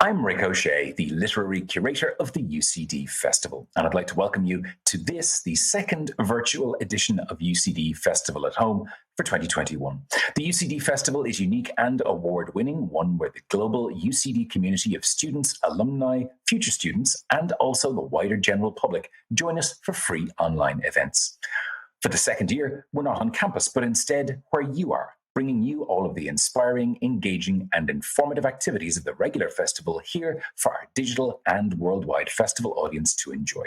I'm Rick O'Shea, the literary curator of the UCD Festival, and I'd like to welcome you to this, the second virtual edition of UCD Festival at Home for 2021. The UCD Festival is unique and award-winning, one where the global UCD community of students, alumni, future students, and also the wider general public join us for free online events. For the second year, we're not on campus, but instead where you are, bringing you all of the inspiring, engaging, and informative activities of the regular festival here for our digital and worldwide festival audience to enjoy.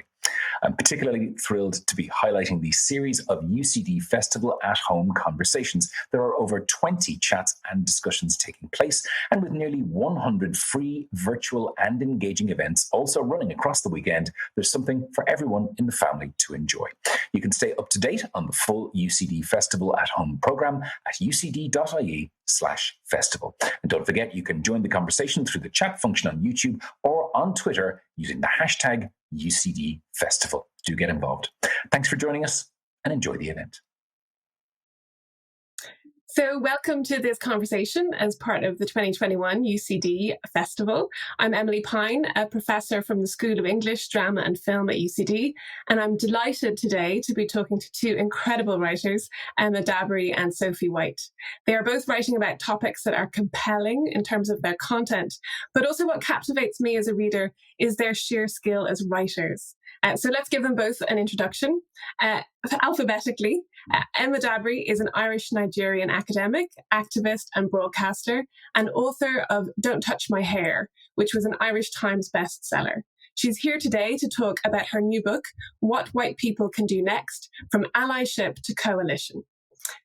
I'm particularly thrilled to be highlighting the series of UCD Festival at Home conversations. There are over 20 chats and discussions taking place, and with nearly 100 free, virtual, and engaging events also running across the weekend, there's something for everyone in the family to enjoy. You can stay up to date on the full UCD Festival at Home program at ucd.ie/festival. And don't forget, you can join the conversation through the chat function on YouTube or on Twitter using the hashtag UCD Festival. Do get involved. Thanks for joining us and enjoy the event. So welcome to this conversation as part of the 2021 UCD Festival. I'm Emilie Pine, a professor from the School of English, Drama and Film at UCD, and I'm delighted today to be talking to two incredible writers, Emma Dabiri and Sophie White. They are both writing about topics that are compelling in terms of their content, but also what captivates me as a reader is their sheer skill as writers. So let's give them both an introduction. Alphabetically, Emma Dabiri is an Irish-Nigerian academic, activist and broadcaster, and author of Don't Touch My Hair, which was an Irish Times bestseller. She's here today to talk about her new book, What White People Can Do Next, From Allyship to Coalition.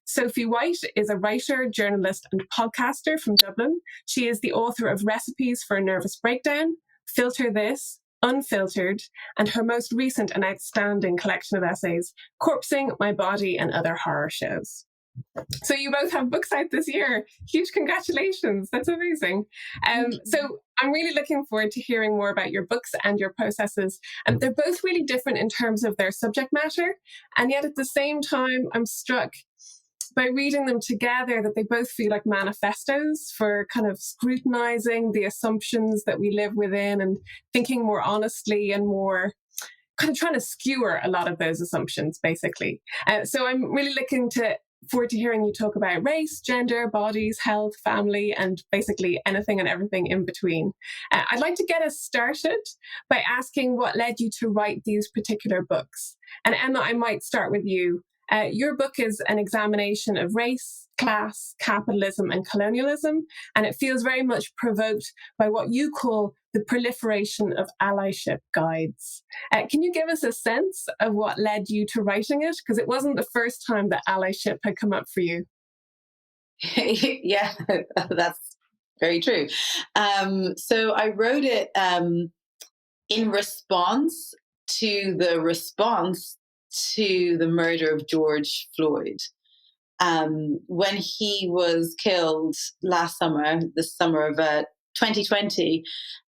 Sophie White is a writer, journalist and podcaster from Dublin. She is the author of Recipes for a Nervous Breakdown, Filter This, Unfiltered, and her most recent and outstanding collection of essays, Corpsing, My Body and Other Horror Shows. So you both have books out this year. Huge congratulations. That's amazing. So I'm really looking forward to hearing more about your books and your processes. They're both really different in terms of their subject matter. And yet at the same time, I'm struck by reading them together that they both feel like manifestos for kind of scrutinizing the assumptions that we live within and thinking more honestly and more kind of trying to skewer a lot of those assumptions, basically. So I'm really looking forward to hearing you talk about race, gender, bodies, health, family, and basically anything and everything in between. I'd like to get us started by asking what led you to write these particular books. And Emma, I might start with you. Your book is an examination of race, class, capitalism, and colonialism, and it feels very much provoked by what you call the proliferation of allyship guides. Can you give us a sense of what led you to writing it? Because it wasn't the first time that allyship had come up for you. Yeah, that's very true. So I wrote it in response to the murder of George Floyd. When he was killed last summer, the summer of 2020,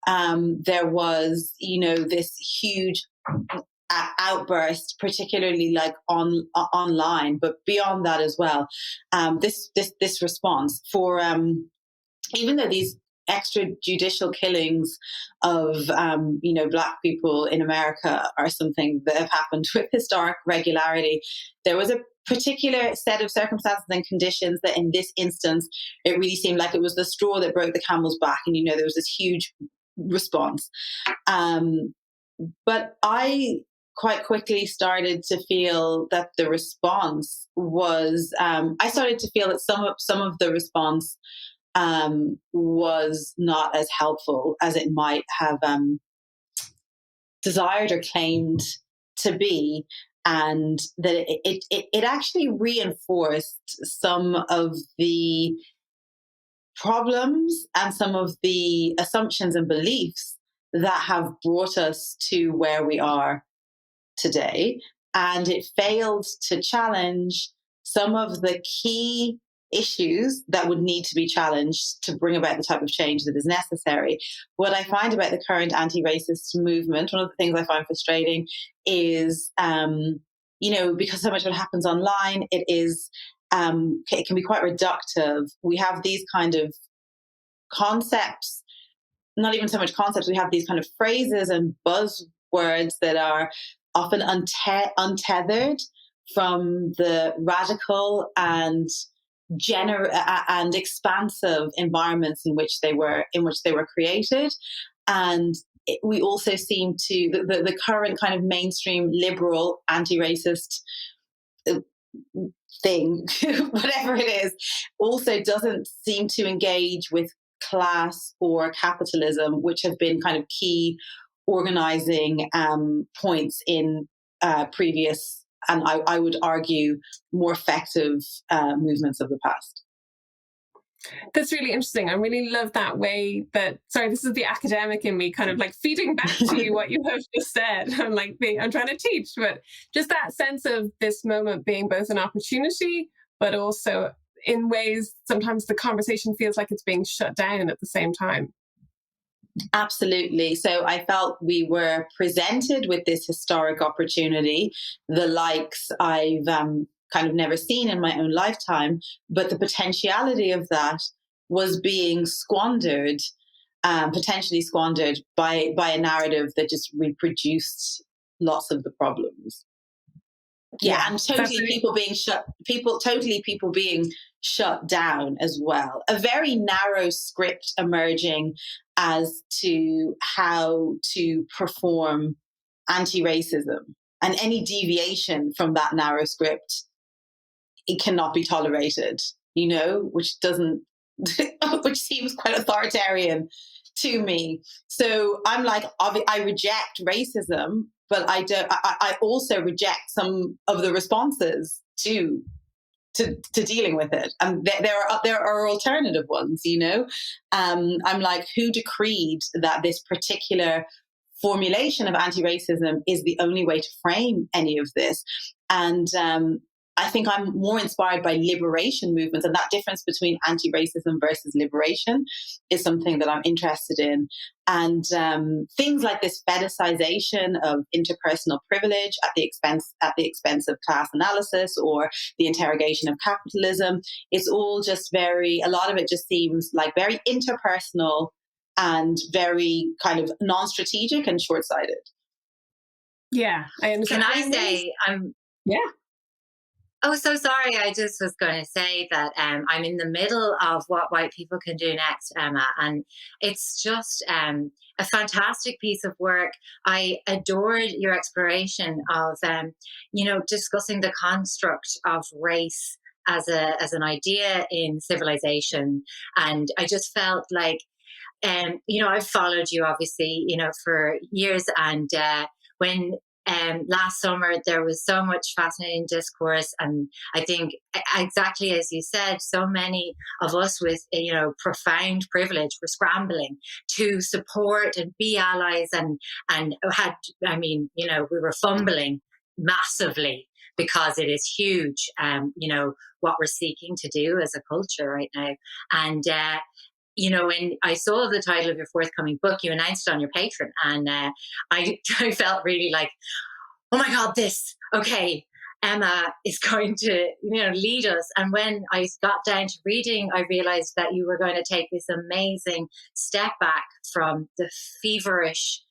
there was, this huge outburst, particularly like online, but beyond that as well. This response for even though these extrajudicial killings of Black people in America are something that have happened with historic regularity, there was a particular set of circumstances and conditions that in this instance it really seemed like it was the straw that broke the camel's back, and there was this huge response. But I quite quickly started to feel that the response was I started to feel that some of the response was not as helpful as it might have desired or claimed to be, and that it actually reinforced some of the problems and some of the assumptions and beliefs that have brought us to where we are today, and it failed to challenge some of the key issues that would need to be challenged to bring about the type of change that is necessary. What I find about the current anti-racist movement, one of the things I find frustrating is, because so much of what happens online, it can be quite reductive. We have these kind of concepts not even so much concepts, we have these kind of phrases and buzzwords that are often untethered from the radical and and expansive environments in which they were created. And we also seem to the current kind of mainstream liberal anti-racist thing, whatever it is, also doesn't seem to engage with class or capitalism, which have been kind of key organizing points in previous, and I would argue, more effective movements of the past. That's really interesting. I really love that way that, sorry, this is the academic in me kind of like feeding back to you what you have just said. I'm trying to teach, but just that sense of this moment being both an opportunity, but also in ways sometimes the conversation feels like it's being shut down at the same time. Absolutely. So I felt we were presented with this historic opportunity, the likes I've kind of never seen in my own lifetime, but the potentiality of that was being squandered, potentially squandered by a narrative that just reproduced lots of the problems. Yeah, and totally people being shut down as well. A very narrow script emerging as to how to perform anti-racism, and any deviation from that narrow script, it cannot be tolerated, which seems quite authoritarian to me. So I'm like, I reject racism, but I also reject some of the responses to dealing with it. And there are alternative ones, I'm like, who decreed that this particular formulation of anti-racism is the only way to frame any of this? And I think I'm more inspired by liberation movements, and that difference between anti-racism versus liberation is something that I'm interested in. And things like this fetishization of interpersonal privilege at the expense of class analysis, or the interrogation of capitalism, it's all just a lot of it just seems like very interpersonal and very kind of non-strategic and short-sighted. Yeah, I understand. Can I say yeah. Oh, so sorry. I just was going to say that I'm in the middle of what white people can do next, Emma, and it's just a fantastic piece of work. I adored your exploration of, discussing the construct of race as an idea in civilization, and I just felt like, I've followed you obviously, for years, and when. Last summer, there was so much fascinating discourse, and I think exactly as you said, so many of us with profound privilege were scrambling to support and be allies, and we were fumbling massively because it is huge, what we're seeking to do as a culture right now. And when I saw the title of your forthcoming book, you announced it on your Patreon, and I felt really like, oh my God, Emma is going to, lead us. And when I got down to reading, I realized that you were going to take this amazing step back from the feverish,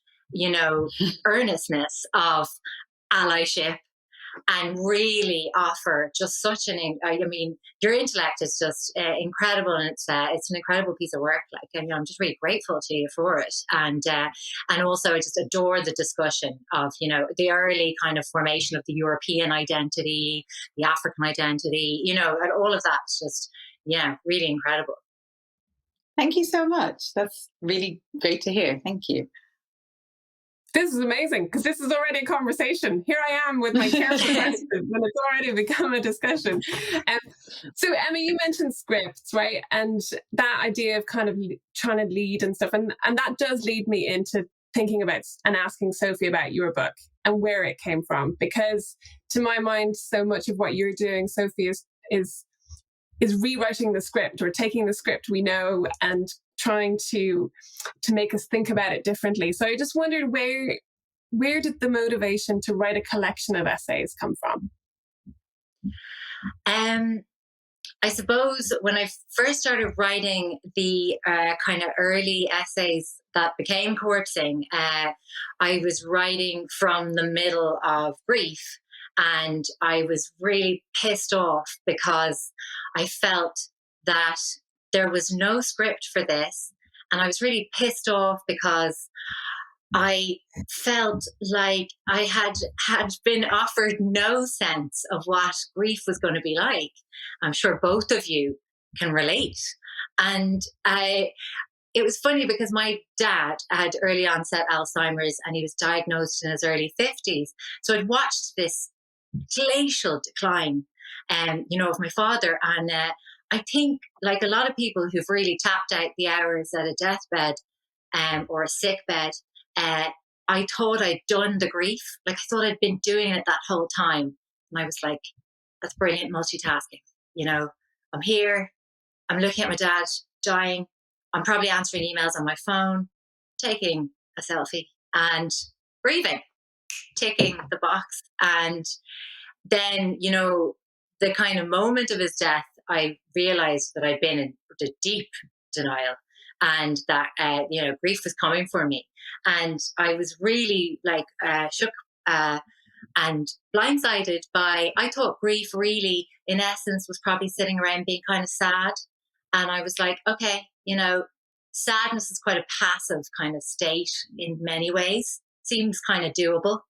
earnestness of allyship, and really offer just such your intellect is just incredible, and it's an incredible piece of work. I'm just really grateful to you for it, and also I just adore the discussion of the early kind of formation of the European identity, the African identity, and all of that's just really incredible. Thank you so much. That's really great to hear. Thank you. This is amazing, because this is already a conversation. Here I am with my careful questions, and it's already become a discussion. So, Emma, you mentioned scripts, right? And that idea of kind of trying to lead and stuff. And that does lead me into thinking about and asking Sophie about your book and where it came from. Because to my mind, so much of what you're doing, Sophie, is rewriting the script, or taking the script we know and trying to make us think about it differently. So I just wondered, where did the motivation to write a collection of essays come from? I suppose when I first started writing the kind of early essays that became corpsing, I was writing from the middle of grief. And I was really pissed off because I felt that there was no script for this. And I was really pissed off because I felt like I had been offered no sense of what grief was going to be like. I'm sure both of you can relate. And it was funny because my dad had early onset Alzheimer's and he was diagnosed in his early 50s. So I'd watched this glacial decline, of my father. And I think, like a lot of people who've really tapped out the hours at a deathbed or a sick bed, I thought I'd done the grief. Like I thought I'd been doing it that whole time. And I was like, that's brilliant multitasking. I'm here, I'm looking at my dad dying, I'm probably answering emails on my phone, taking a selfie and grieving, ticking the box. And then, the kind of moment of his death, I realized that I'd been in the deep denial and that, grief was coming for me. And I was really shook and blindsided by, I thought grief really, in essence, was probably sitting around being kind of sad. And I was like, okay, sadness is quite a passive kind of state in many ways, seems kind of doable.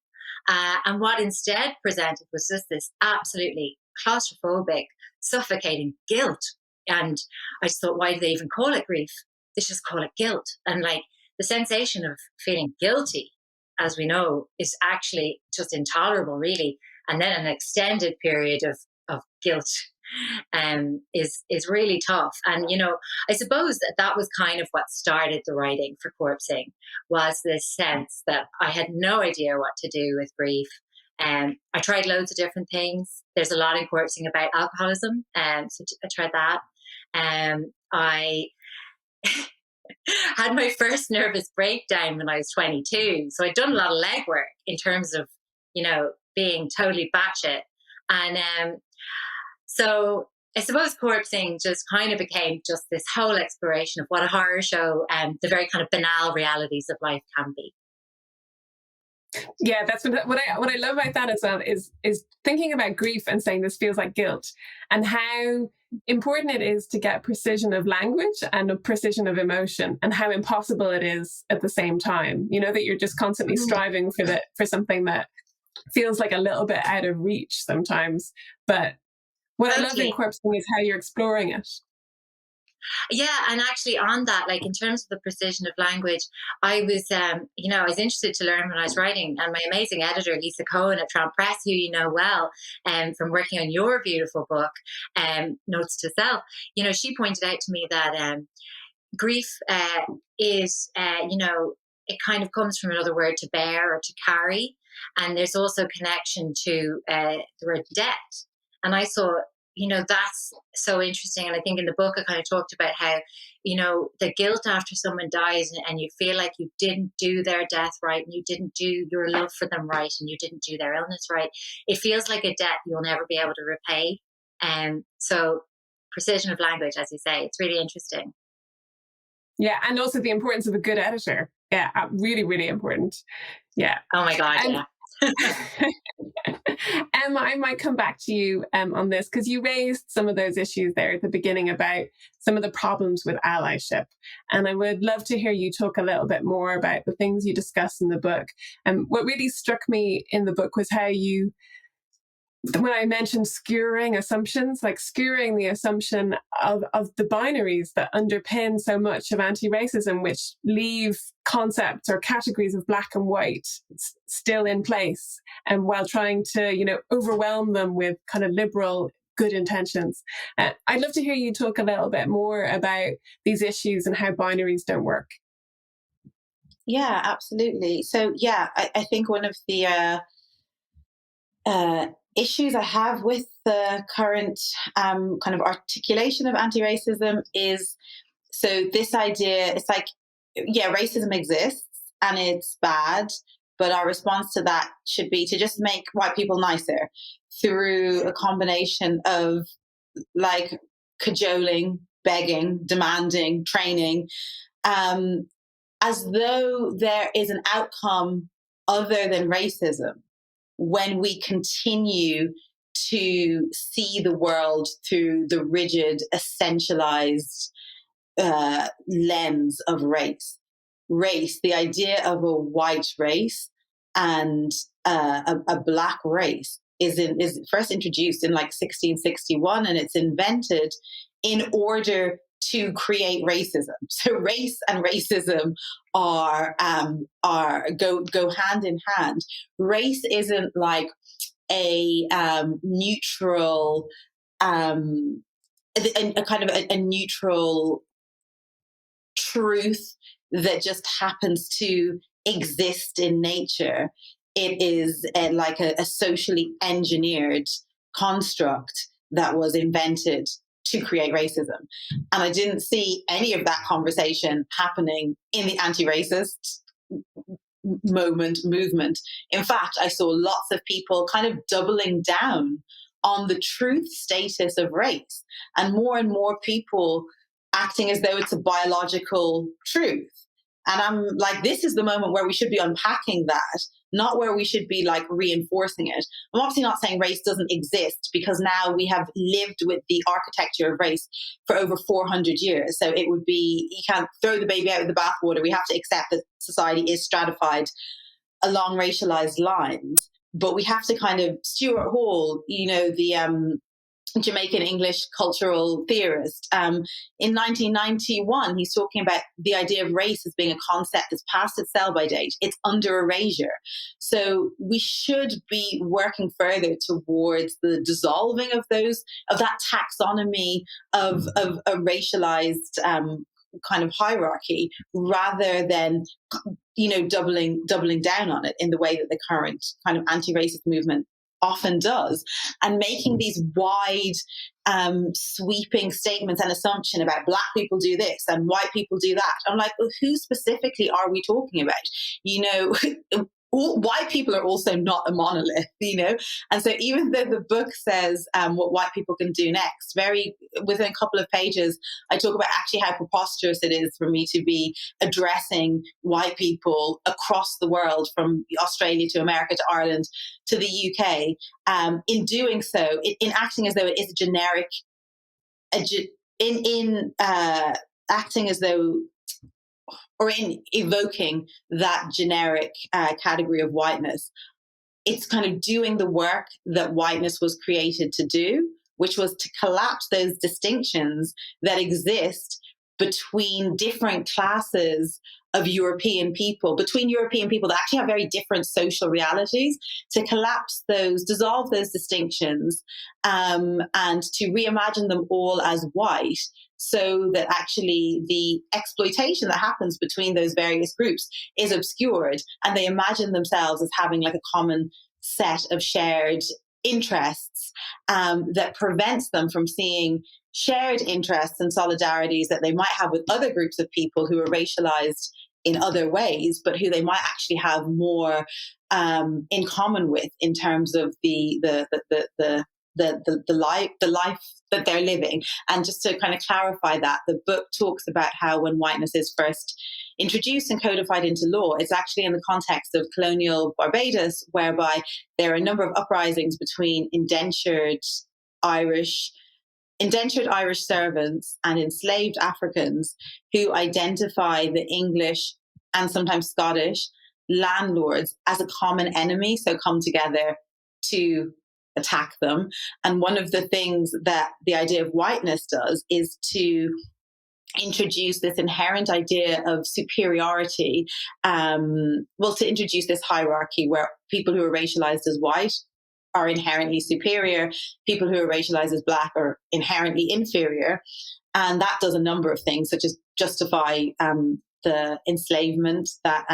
And what instead presented was just this absolutely claustrophobic, suffocating guilt. And I just thought, why do they even call it grief? They should just call it guilt. And the sensation of feeling guilty, as we know, is actually just intolerable, really. And then an extended period of guilt is really tough. And, I suppose that was kind of what started the writing for Corpsing, was this sense that I had no idea what to do with grief. I tried loads of different things. There's a lot in Corpsing about alcoholism, so I tried that. I had my first nervous breakdown when I was 22. So I'd done a lot of legwork in terms of, being totally batshit. And so I suppose Corpsing just kind of became just this whole exploration of what a horror show and the very kind of banal realities of life can be. Yeah, that's what I love about that as well is thinking about grief and saying this feels like guilt, and how important it is to get precision of language and a precision of emotion, and how impossible it is at the same time. That you're just constantly striving for something that feels like a little bit out of reach sometimes. But what I love in Corpsing is how you're exploring it. Yeah, and actually on that, in terms of the precision of language, I was, I was interested to learn when I was writing, and my amazing editor, Lisa Cohen at Trump Press, who you know well, from working on your beautiful book, Notes to Self, she pointed out to me that grief is, it kind of comes from another word, to bear or to carry, and there's also connection to the word debt. And I thought, that's so interesting. And I think in the book, I kind of talked about how, the guilt after someone dies and you feel like you didn't do their death right, and you didn't do your love for them right, and you didn't do their illness right. It feels like a debt you'll never be able to repay. So precision of language, as you say, it's really interesting. Yeah. And also the importance of a good editor. Yeah. Really, really important. Yeah. Oh my God. Yeah. Emma, I might come back to you on this, because you raised some of those issues there at the beginning about some of the problems with allyship. And I would love to hear you talk a little bit more about the things you discuss in the book. And what really struck me in the book was how you, when I mentioned skewering assumptions, skewering the assumption of the binaries that underpin so much of anti-racism, which leave concepts or categories of black and white still in place, and while trying to, overwhelm them with kind of liberal good intentions. I'd love to hear you talk a little bit more about these issues and how binaries don't work. Yeah, absolutely. So, I think one of the issues I have with the current kind of articulation of anti-racism is, so this idea, it's racism exists and it's bad, but our response to that should be to just make white people nicer through a combination of cajoling, begging, demanding, training, as though there is an outcome other than racism when we continue to see the world through the rigid, essentialized lens of race. Race, the idea of a white race and a black race is first introduced in like 1661, and it's invented in order to create racism. So race and racism are go hand in hand. Race isn't like a neutral, a kind of a neutral truth that just happens to exist in nature. It is like a socially engineered construct that was invented to create racism. And I didn't see any of that conversation happening in the anti-racist movement. In fact, I saw lots of people kind of doubling down on the truth status of race, and more people acting as though it's a biological truth. And I'm like, this is the moment where we should be unpacking that, not where we should be like reinforcing it. I'm obviously not saying race doesn't exist, because now we have lived with the architecture of race for over 400 years. So it would be, you can't throw the baby out with the bathwater. We have to accept that society is stratified along racialized lines. But we have to kind of, Stuart Hall, the Jamaican English cultural theorist, in 1991, he's talking about the idea of race as being a concept that's past its sell-by date. It's under erasure. So we should be working further towards the dissolving of that taxonomy of a racialized kind of hierarchy, rather than doubling down on it in the way that the current kind of anti-racist movement often does, and making these wide sweeping statements and assumption about black people do this and white people do that. I'm like, well, who specifically are we talking about? White people are also not a monolith, and so even though the book says what white people can do next, within a couple of pages I talk about actually how preposterous it is for me to be addressing white people across the world, from Australia to America to Ireland to the UK, in doing so, in acting as though it is a generic, acting as though, or in evoking that generic category of whiteness. It's kind of doing the work that whiteness was created to do, which was to collapse those distinctions that exist between different classes of European people, between European people that actually have very different social realities, to collapse those, dissolve those distinctions, and to reimagine them all as white, so that actually the exploitation that happens between those various groups is obscured, and they imagine themselves as having like a common set of shared interests that prevents them from seeing shared interests and solidarities that they might have with other groups of people who are racialized in other ways, but who they might actually have more in common with in terms of the life that they're living. And just to kind of clarify that, the book talks about how when whiteness is first introduced and codified into law, it's actually in the context of colonial Barbados, whereby there are a number of uprisings between indentured Irish servants and enslaved Africans who identify the English and sometimes Scottish landlords as a common enemy, so come together to attack them. And one of the things that the idea of whiteness does is to introduce this inherent idea of superiority, to introduce this hierarchy where people who are racialized as white are inherently superior, people who are racialized as black are inherently inferior. And that does a number of things, such as justify the enslavement that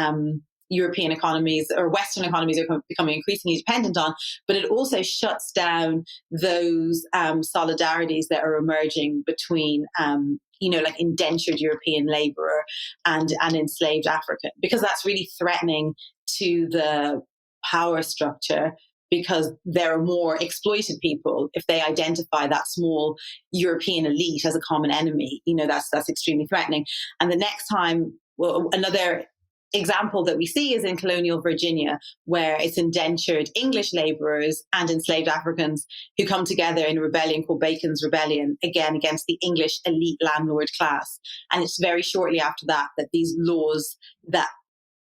European economies or Western economies are becoming increasingly dependent on, but it also shuts down those solidarities that are emerging between, like indentured European laborer and enslaved African, because that's really threatening to the power structure because there are more exploited people if they identify that small European elite as a common enemy. That's extremely threatening. And the next time, well, another example that we see is in colonial Virginia, where it's indentured English laborers and enslaved Africans who come together in a rebellion called Bacon's Rebellion, again against the English elite landlord class. And it's very shortly after that these laws that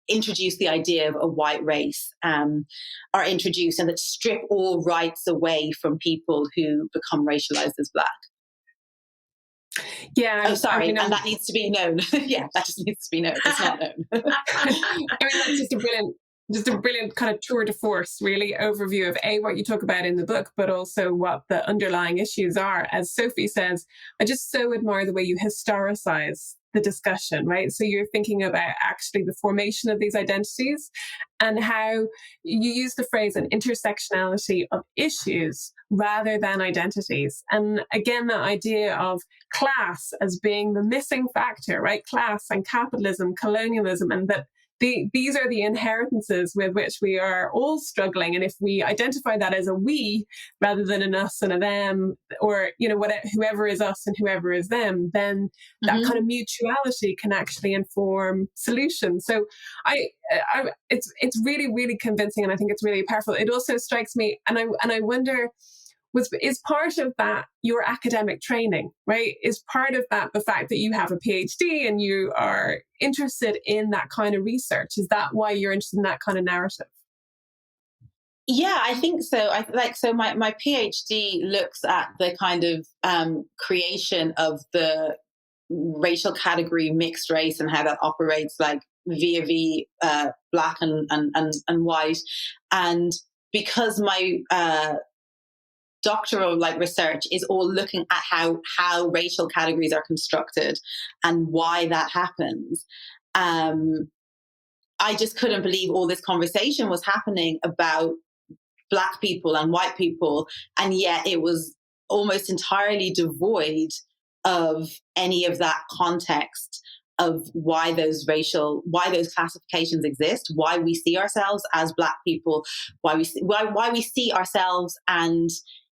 introduce the idea of a white race are introduced, and that strip all rights away from people who become racialized as Black. Yeah. Oh, sorry. And that needs to be known. Yeah, that just needs to be known. It's not known. That's just a brilliant kind of tour de force, really, overview of what you talk about in the book, but also what the underlying issues are. As Sophie says, I just so admire the way you historicize the discussion, right? So you're thinking about actually the formation of these identities and how you use the phrase an intersectionality of issues rather than identities. And again, the idea of class as being the missing factor, right? Class and capitalism, colonialism, and that these are the inheritances with which we are all struggling. And if we identify that as a we rather than an us and a them, or whoever is us and whoever is them, then that kind of mutuality can actually inform solutions. So it's really, really convincing, and I think it's really powerful. It also strikes me, and I wonder, is part of that your academic training, right? Is part of that the fact that you have a PhD and you are interested in that kind of research? Is that why you're interested in that kind of narrative? Yeah, I think so. My PhD looks at the kind of creation of the racial category mixed race and how that operates, like vis-a-vis Black and white. And because my doctoral research is all looking at how racial categories are constructed and why that happens, I just couldn't believe all this conversation was happening about Black people and white people, and yet it was almost entirely devoid of any of that context of why those classifications exist, why we see ourselves as Black people, why we see ourselves and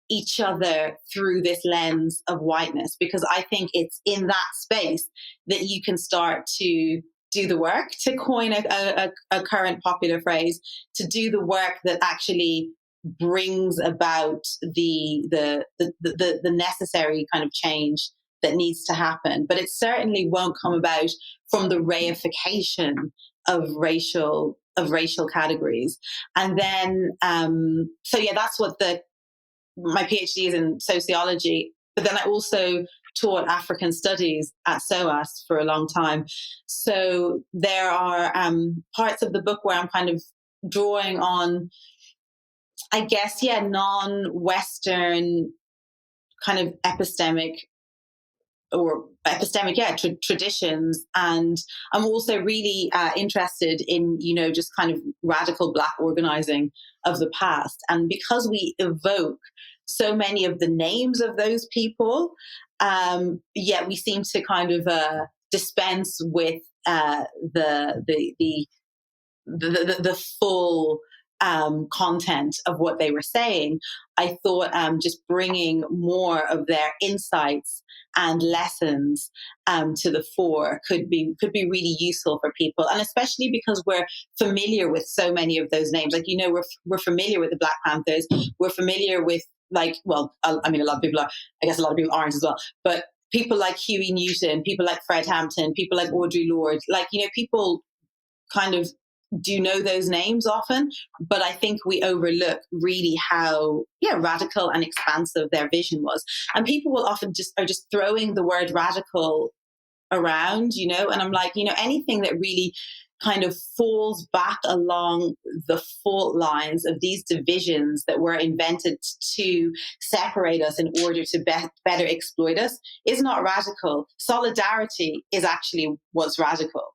each other through this lens of whiteness. Because I think it's in that space that you can start to do the work, to coin a current popular phrase, to do the work that actually brings about the necessary kind of change that needs to happen. But it certainly won't come about from the reification of racial categories. And then that's what my PhD is in sociology, but then I also taught African studies at SOAS for a long time. So there are parts of the book where I'm kind of drawing on, I guess, non-Western kind of epistemic traditions. And I'm also really interested in, just kind of radical Black organizing of the past. And because we evoke so many of the names of those people, yet we seem to kind of dispense with the full content of what they were saying. I thought just bringing more of their insights and lessons to the fore could be really useful for people, and especially because we're familiar with so many of those names. We're familiar with the Black Panthers. We're familiar with a lot of people are. I guess a lot of people aren't as well, but people like Huey Newton, people like Fred Hampton, people like Audre Lorde, people kind of do know those names often, but I think we overlook really how radical and expansive their vision was. And people will often are just throwing the word radical around, and I'm like, anything that really kind of falls back along the fault lines of these divisions that were invented to separate us in order to better exploit us is not radical. Solidarity is actually what's radical.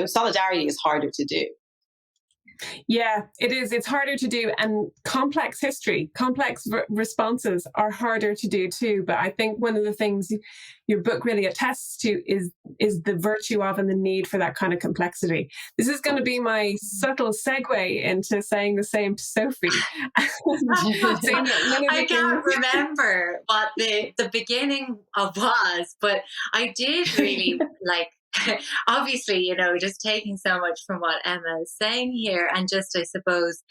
Solidarity is harder to do. Yeah, it is. It's harder to do, and complex history, complex responses are harder to do too. But I think one of the things your book really attests to is the virtue of and the need for that kind of complexity. This is going to be my subtle segue into saying the same to Sophie. I can't remember what the beginning of was, but I did really like. Obviously, you know, just taking so much from what Emma is saying here, and just, I suppose,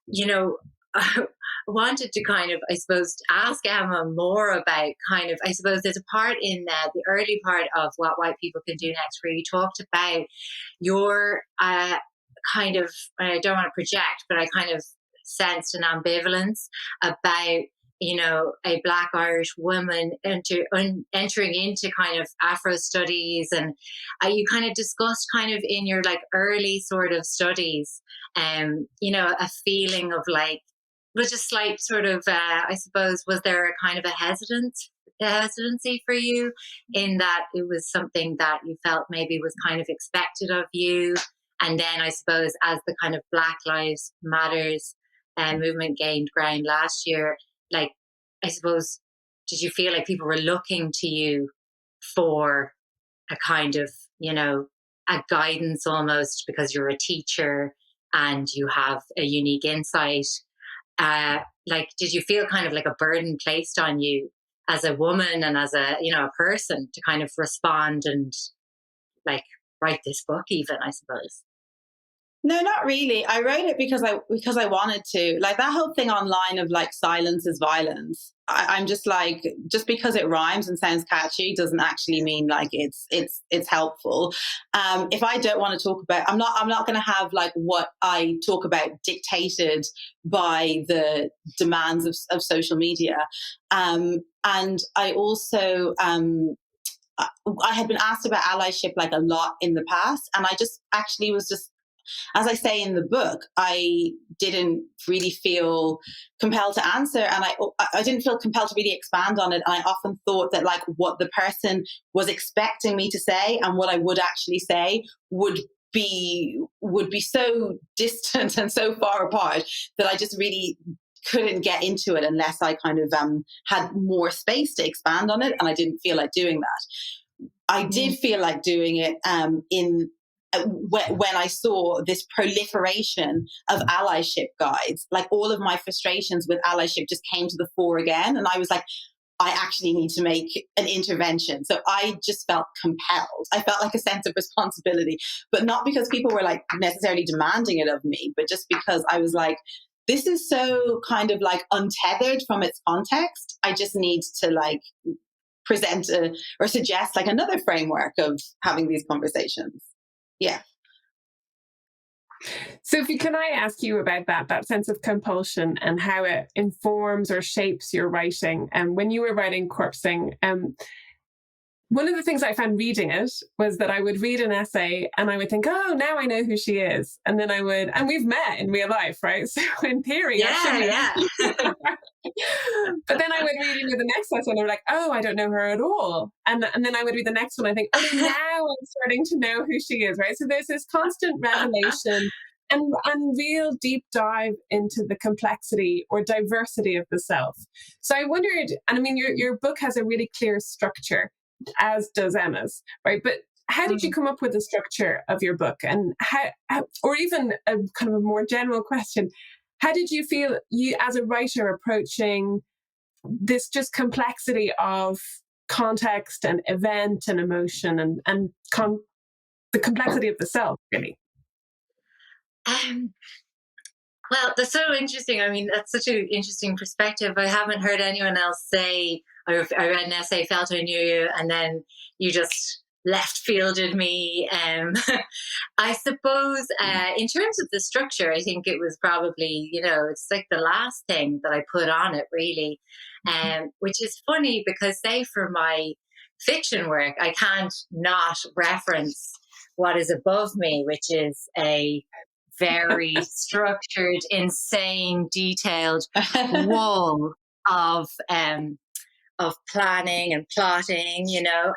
you know, I wanted to kind of, I suppose, ask Emma more about kind of, I suppose there's a part in the early part of What White People Can Do Next where you talked about your kind of, I don't want to project, but I kind of sensed an ambivalence about, you know, a Black Irish woman entering into kind of Afro studies, and you kind of discussed kind of in your like early sort of studies, you know, a feeling of like, was just like sort of, I suppose, was there a kind of a hesitancy for you in that it was something that you felt maybe was kind of expected of you, and then I suppose as the kind of Black Lives Matters movement gained ground last year, like, I suppose, did you feel like people were looking to you for a kind of, you know, a guidance almost because you're a teacher and you have a unique insight? Like, did you feel kind of like a burden placed on you as a woman and as a, you know, a person to kind of respond and like write this book even, I suppose? No, not really. I wrote it because I wanted to. Like that whole thing online of like silence is violence. I'm just like, just because it rhymes and sounds catchy doesn't actually mean like it's helpful. If I don't want to talk about, I'm not going to have like what I talk about dictated by the demands of social media. And I also I had been asked about allyship like a lot in the past, and I just actually was just, as I say in the book, I didn't really feel compelled to answer, and I didn't feel compelled to really expand on it. And I often thought that like what the person was expecting me to say and what I would actually say would be so distant and so far apart that I just really couldn't get into it unless I kind of had more space to expand on it, and I didn't feel like doing that. I did feel like doing it when I saw this proliferation of allyship guides. Like all of my frustrations with allyship just came to the fore again, and I was like, I actually need to make an intervention. So I just felt compelled. I felt like a sense of responsibility, but not because people were like necessarily demanding it of me, but just because I was like, this is so kind of like untethered from its context. I just need to like present or suggest like another framework of having these conversations. Yeah. Sophie, can I ask you about that sense of compulsion and how it informs or shapes your writing? And when you were writing Corpsing, one of the things I found reading it was that I would read an essay and I would think, oh, now I know who she is. And then and we've met in real life, right? So in theory, yeah. But then I would read the next essay and I'm like, oh, I don't know her at all. And then I would read the next one and I think, oh, now I'm starting to know who she is, right? So there's this constant revelation and real deep dive into the complexity or diversity of the self. So I wondered, and I mean, your book has a really clear structure, as does Emma's, right? But how did you come up with the structure of your book? And how, or even a kind of a more general question, how did you feel you as a writer approaching this just complexity of context and event and emotion and the complexity of the self, really? Well, that's so interesting. I mean, that's such an interesting perspective. I haven't heard anyone else say, I read an essay, felt I knew you, and then you just left fielded me. I suppose in terms of the structure, I think it was probably, you know, it's like the last thing that I put on it, really, which is funny because, say, for my fiction work, I can't not reference what is above me, which is a very structured, insane, detailed wall of planning and plotting, you know.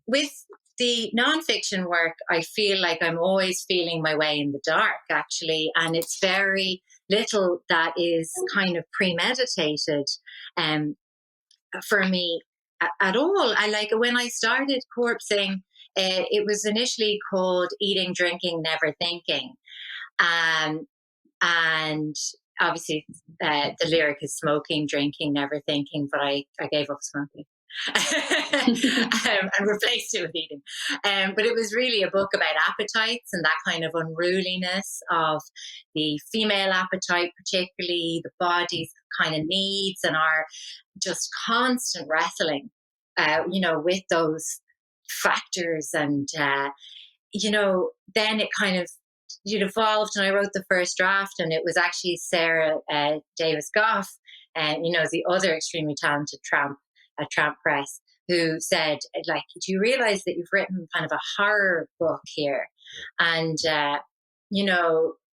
With the nonfiction work, I feel like I'm always feeling my way in the dark, actually. And it's very little that is kind of premeditated for me at all. I like when I started corpsing, it was initially called Eating, Drinking, Never Thinking. And obviously the lyric is smoking, drinking, never thinking, but I gave up smoking. And replaced it with eating. But it was really a book about appetites and that kind of unruliness of the female appetite, particularly the body's kind of needs and our just constant wrestling, with those factors. And, then it kind of, it evolved, and I wrote the first draft, and it was actually Sarah Davis Goff, the other extremely talented tramp at Tramp Press, who said, like, do you realize that you've written kind of a horror book here? And,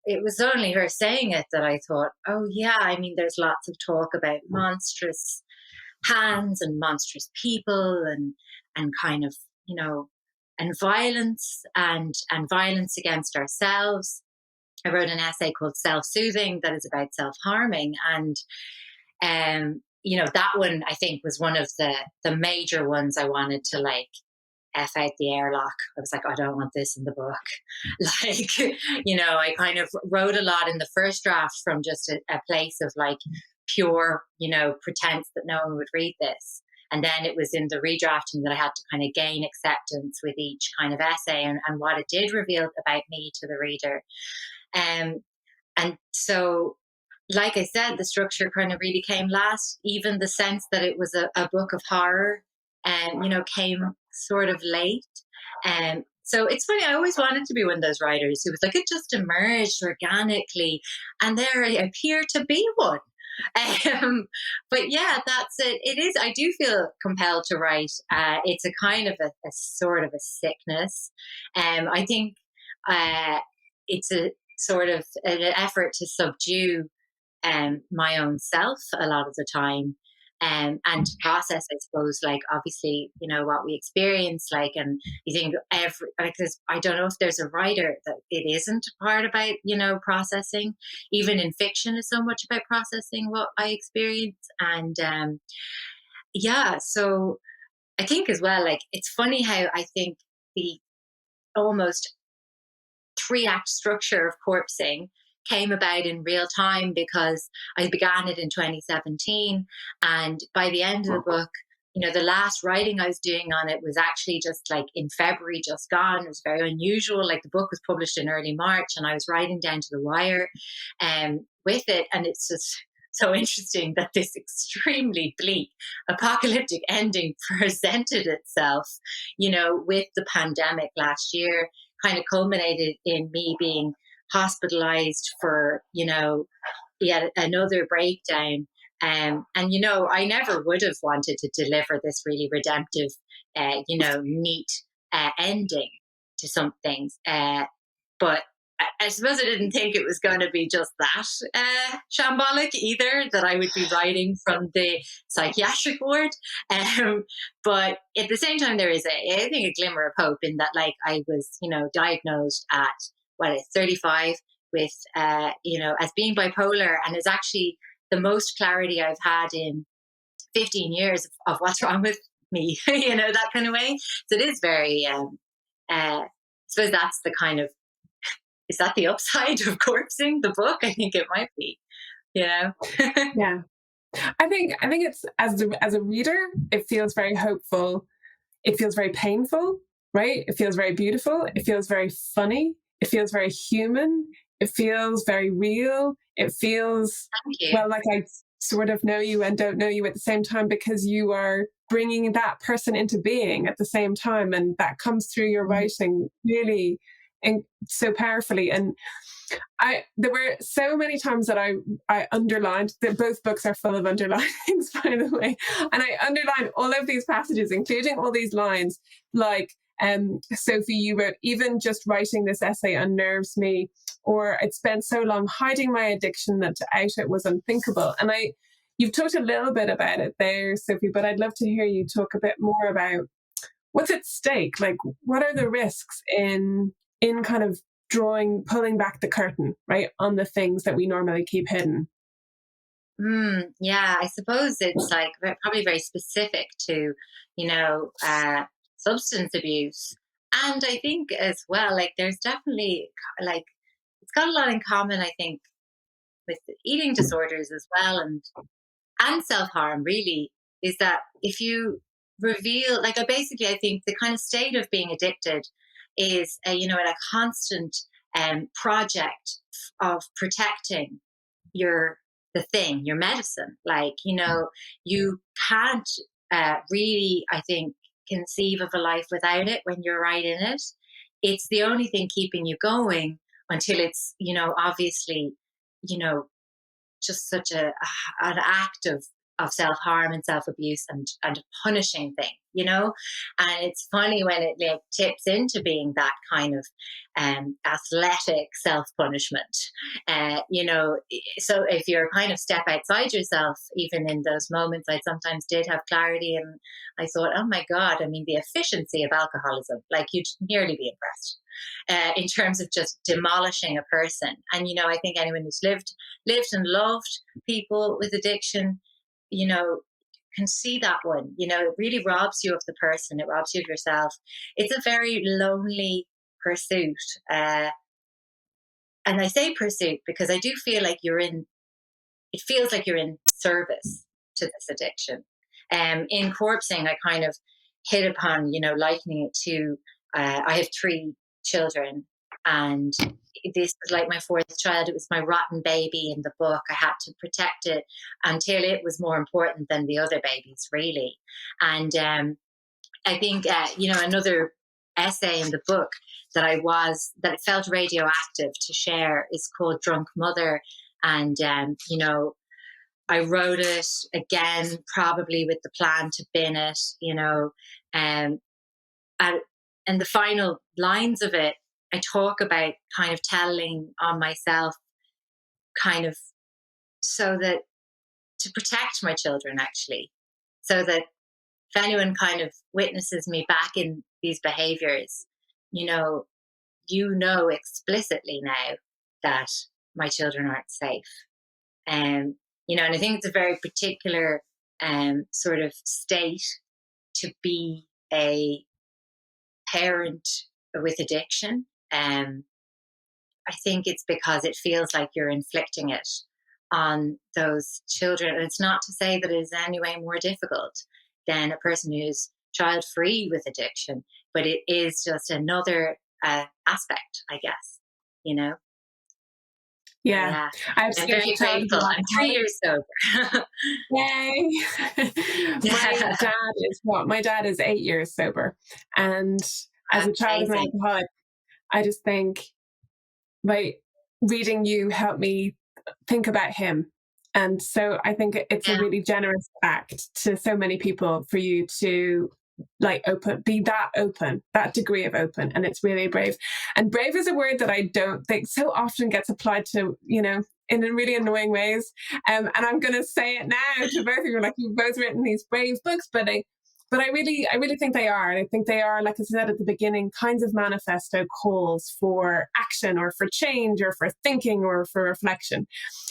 it was only her saying it that I thought, oh yeah, I mean, there's lots of talk about monstrous hands and monstrous people and kind of, and violence and violence against ourselves. I wrote an essay called Self-Soothing that is about self-harming. And, that one I think was one of the major ones I wanted to like F out the airlock. I was like, I don't want this in the book. Like, I kind of wrote a lot in the first draft from just a place of like pure, pretense that no one would read this. And then it was in the redrafting that I had to kind of gain acceptance with each kind of essay and what it did reveal about me to the reader. And so, like I said, the structure kind of really came last. Even the sense that it was a book of horror, came sort of late. So it's funny, I always wanted to be one of those writers who was like, it just emerged organically, and there I appear to be one. But yeah, that's it. It is. I do feel compelled to write. It's a kind of a sort of a sickness. I think it's a sort of an effort to subdue my own self a lot of the time, and to process, I suppose, like obviously, what we experience, like, and you think because I don't know if there's a writer that it isn't a part about, processing. Even in fiction is so much about processing what I experience. And so I think as well, like, it's funny how I think the almost 3-act structure of corpsing came about in real time, because I began it in 2017, and by the end of the book, the last writing I was doing on it was actually just like in February, just gone. It was very unusual. Like, the book was published in early March, and I was writing down to the wire with it, and it's just so interesting that this extremely bleak apocalyptic ending presented itself, with the pandemic last year, kind of culminated in me being hospitalized for, yet another breakdown. And, I never would have wanted to deliver this really redemptive, neat ending to some things. But I suppose I didn't think it was going to be just that shambolic either, that I would be writing from the psychiatric ward. But at the same time, there is I think a glimmer of hope in that, like, I was, diagnosed at 35 with, as being bipolar, and is actually the most clarity I've had in 15 years of what's wrong with me, that kind of way. So it is very, I suppose that's the kind of, is that the upside of corpsing the book? I think it might be, Yeah. I think it's, as a reader, it feels very hopeful. It feels very painful, right? It feels very beautiful. It feels very funny. It feels very human. It feels very real. It feels, well, like I sort of know you and don't know you at the same time, because you are bringing that person into being at the same time. And that comes through your writing really, and so powerfully. And there were so many times that I underlined, that both books are full of underlinings, by the way. And I underlined all of these passages, including all these lines, like, Sophie, you wrote, even just writing this essay unnerves me, or I'd spent so long hiding my addiction that to out it was unthinkable. And you've talked a little bit about it there, Sophie, but I'd love to hear you talk a bit more about what's at stake? Like, what are the risks in kind of pulling back the curtain, right, on the things that we normally keep hidden? Yeah, I suppose it's like probably very specific to, substance abuse. And I think as well, like there's definitely like, it's got a lot in common, I think, with eating disorders as well, and self-harm really, is that if you reveal, like I think the kind of state of being addicted is a constant project of protecting your your medicine. Like, you can't really, I think, conceive of a life without it when you're right in it. It's the only thing keeping you going until it's, obviously, you know, just such an act of self-harm and self-abuse and a punishing thing, and it's funny when it like tips into being that kind of athletic self-punishment, so if you're kind of step outside yourself, even in those moments, I sometimes did have clarity, and I thought, oh my god, I mean, the efficiency of alcoholism, like, you'd nearly be impressed in terms of just demolishing a person. And I think anyone who's lived and loved people with addiction, can see that one. It really robs you of the person, it robs you of yourself. It's a very lonely pursuit. And I say pursuit because I do feel like it feels like you're in service to this addiction. In corpsing, I kind of hit upon, likening it to, I have 3 children, and this was like my 4th child. It was my rotten baby in the book. I had to protect it until it was more important than the other babies, really. And I think, another essay in the book that it felt radioactive to share is called Drunk Mother. And, I wrote it again, probably with the plan to bin it, and the final lines of it, I talk about kind of telling on myself, kind of so that to protect my children, actually, so that if anyone kind of witnesses me back in these behaviors, explicitly now that my children aren't safe. And I think it's a very particular sort of state to be a parent with addiction. I think it's because it feels like you're inflicting it on those children. And it's not to say that it is in any way more difficult than a person who's child-free with addiction, but it is just another aspect, I guess, Yeah. I have I'm very grateful. I'm 3 years sober. Yay. My dad is 8 years sober. And as a child of an alcoholic, I just think, like, reading you helped me think about him. And so I think it's a really generous act to so many people for you to be that open, that degree of open. And it's really brave. And brave is a word that I don't think so often gets applied to, in really annoying ways. And I'm going to say it now to both of you, like, you've both written these brave books, but I really think they are. I think they are, like I said at the beginning, kinds of manifesto calls for action or for change or for thinking or for reflection.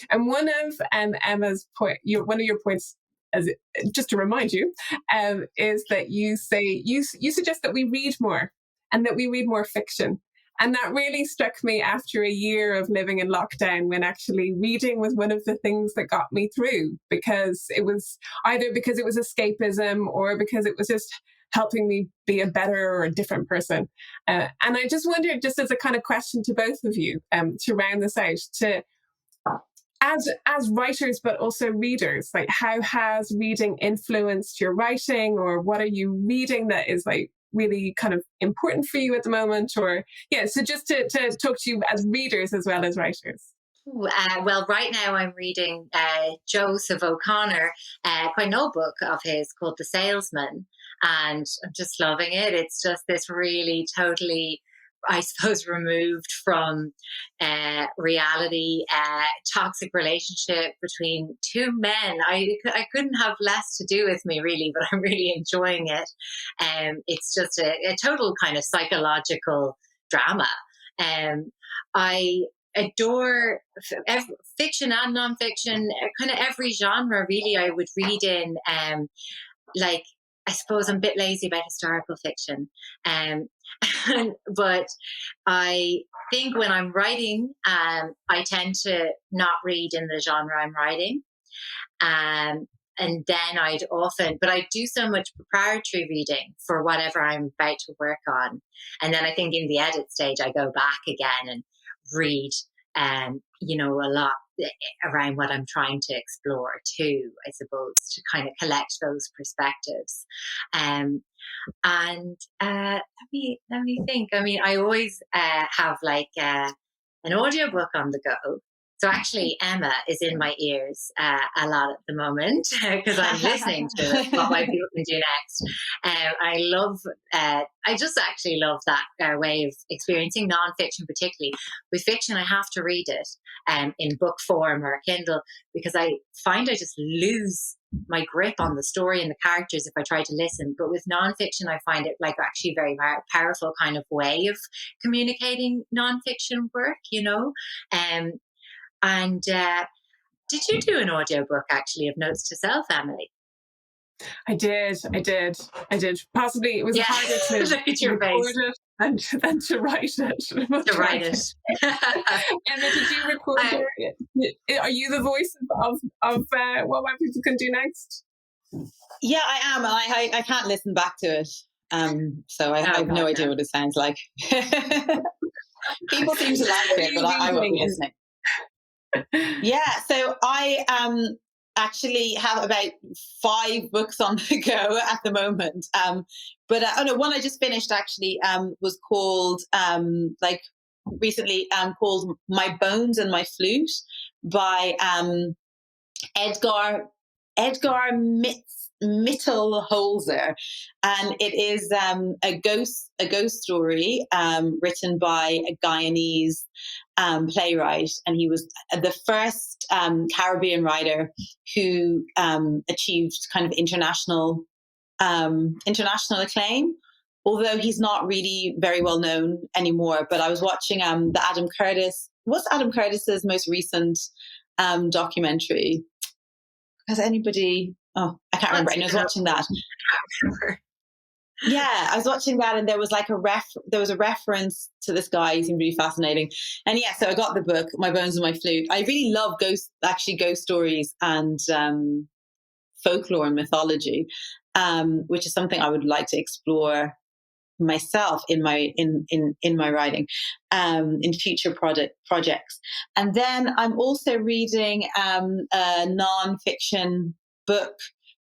And one of Emma's one of your points, just to remind you, is that you say you suggest that we read more and that we read more fiction. And that really struck me after a year of living in lockdown, when actually reading was one of the things that got me through, because it was either because it was escapism or because it was just helping me be a better or a different person. And I just wondered, just as a kind of question to both of you, to round this out, as writers, but also readers, like, how has reading influenced your writing, or what are you reading that is like really kind of important for you at the moment? Or so just to talk to you as readers as well as writers. Well, right now I'm reading Joseph O'Connor, quite an old book of his called The Salesman, and I'm just loving it. It's just this really totally I suppose, removed from reality, toxic relationship between two men. I couldn't have less to do with me, really, but I'm really enjoying it. It's just a total kind of psychological drama. I adore fiction and nonfiction, kind of every genre, really, I would read in. Like, I suppose I'm a bit lazy about historical fiction. But I think when I'm writing, I tend to not read in the genre I'm writing. And then but I do so much preparatory reading for whatever I'm about to work on. And then I think in the edit stage, I go back again and read, a lot around what I'm trying to explore too, I suppose, to kind of collect those perspectives. And let me think. I mean, I always have like an audiobook on the go. So actually, Emma is in my ears a lot at the moment because I'm listening to it, what my people can do next. I just actually love that way of experiencing nonfiction, particularly. With fiction, I have to read it in book form or Kindle because I find I just lose my grip on the story and the characters if I try to listen. But with nonfiction, I find it like actually very powerful kind of way of communicating nonfiction work, And did you do an audiobook actually of Notes to Self, Emily? I did. Possibly it was harder to look at your face than to write it. To write it. Emma, did you record are you the voice of what my people can do next? Yeah, I am. I can't listen back to it. So I have no idea what it sounds like. People seem to like it, but I won't be listening. Yeah, so I actually have about 5 books on the go at the moment. But one I just finished actually was called recently called My Bones and My Flute by Edgar Mittelholzer, and it is a ghost story written by a Guyanese playwright, and he was the first Caribbean writer who achieved kind of international acclaim. Although he's not really very well known anymore. But I was watching what's Adam Curtis's most recent documentary? Has anybody? Oh, I can't remember. I was watching that. Yeah, I was watching that, and there was like there was a reference to this guy. He seemed really fascinating. And yeah, so I got the book, My Bones and My Flute. I really love ghost stories and folklore and mythology, which is something I would like to explore myself in my writing, in future projects. And then I'm also reading a non-fiction book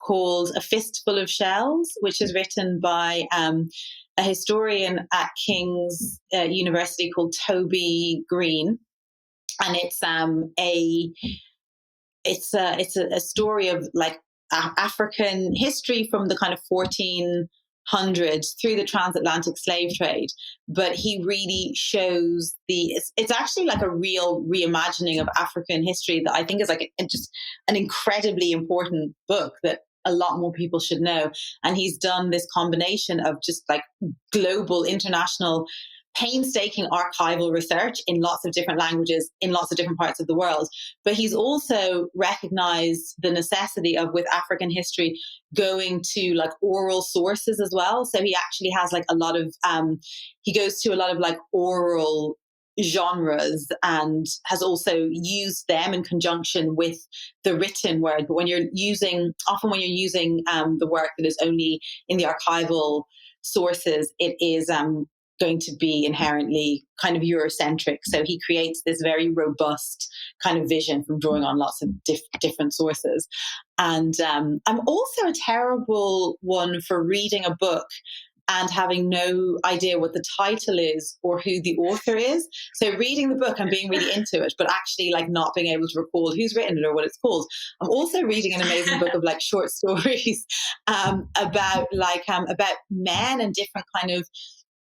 called A Fistful of Shells, which is written by a historian at King's University called Toby Green, and it's a story of like African history from the kind of 1400s through the transatlantic slave trade. But he really shows it's actually like a real reimagining of African history that I think is like just an incredibly important book that a lot more people should know. And he's done this combination of just like global, international, painstaking archival research in lots of different languages in lots of different parts of the world. But he's also recognized the necessity of, with African history, going to like oral sources as well. So he actually has like a lot of, he goes to a lot of like oral genres and has also used them in conjunction with the written word. But when you're using the work that is only in the archival sources, it is going to be inherently kind of Eurocentric. So he creates this very robust kind of vision from drawing on lots of different sources. And I'm also a terrible one for reading a book and having no idea what the title is or who the author is. So reading the book and being really into it, but actually like not being able to recall who's written it or what it's called. I'm also reading an amazing book of like short stories about men and different kind of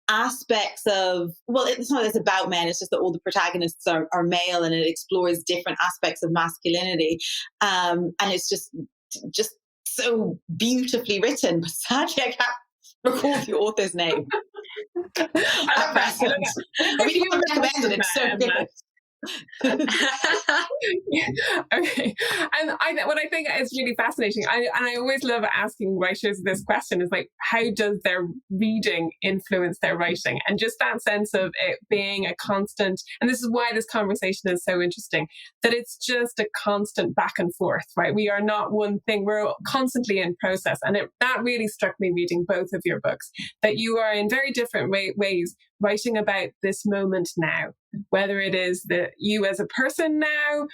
aspects of, well, it's not that it's about men, it's just that all the protagonists are male, and it explores different aspects of masculinity. And it's just so beautifully written, but sadly I can't recall the author's name. I recommend it. It's so good. Okay. And what I think is really fascinating, and I always love asking writers this question, is like, how does their reading influence their writing? And just that sense of it being a constant, and this is why this conversation is so interesting, that it's just a constant back and forth, right? We are not one thing, we're constantly in process. And that really struck me reading both of your books, that you are in very different ways writing about this moment now, whether it is you as a person now,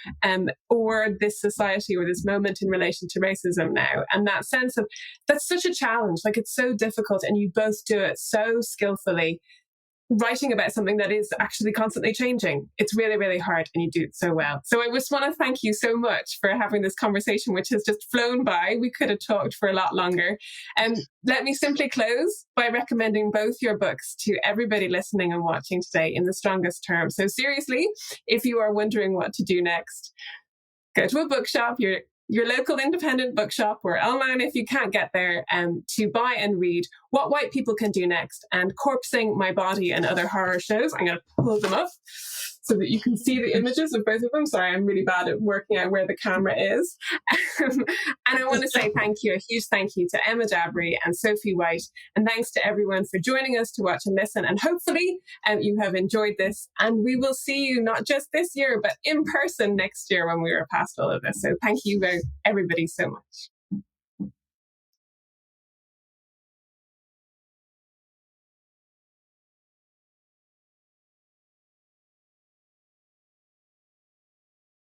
or this society or this moment in relation to racism now. And that sense of, that's such a challenge. Like, it's so difficult, and you both do it so skillfully, writing about something that is actually constantly changing. It's really, really hard, and you do it so well. So I just want to thank you so much for having this conversation, which has just flown by. We could have talked for a lot longer. Let me simply close by recommending both your books to everybody listening and watching today in the strongest terms. So seriously, if you are wondering what to do next, go to a bookshop, your local independent bookshop, or online if you can't get there, to buy and read What White People Can Do Next and Corpsing My Body and Other Horror Shows. I'm going to pull them up so that you can see the images of both of them. Sorry, I'm really bad at working out where the camera is. And I want to say a huge thank you to Emma Dabiri and Sophie White. And thanks to everyone for joining us to watch and listen. And hopefully you have enjoyed this. And we will see you not just this year, but in person next year when we are past all of this. So thank you everybody so much.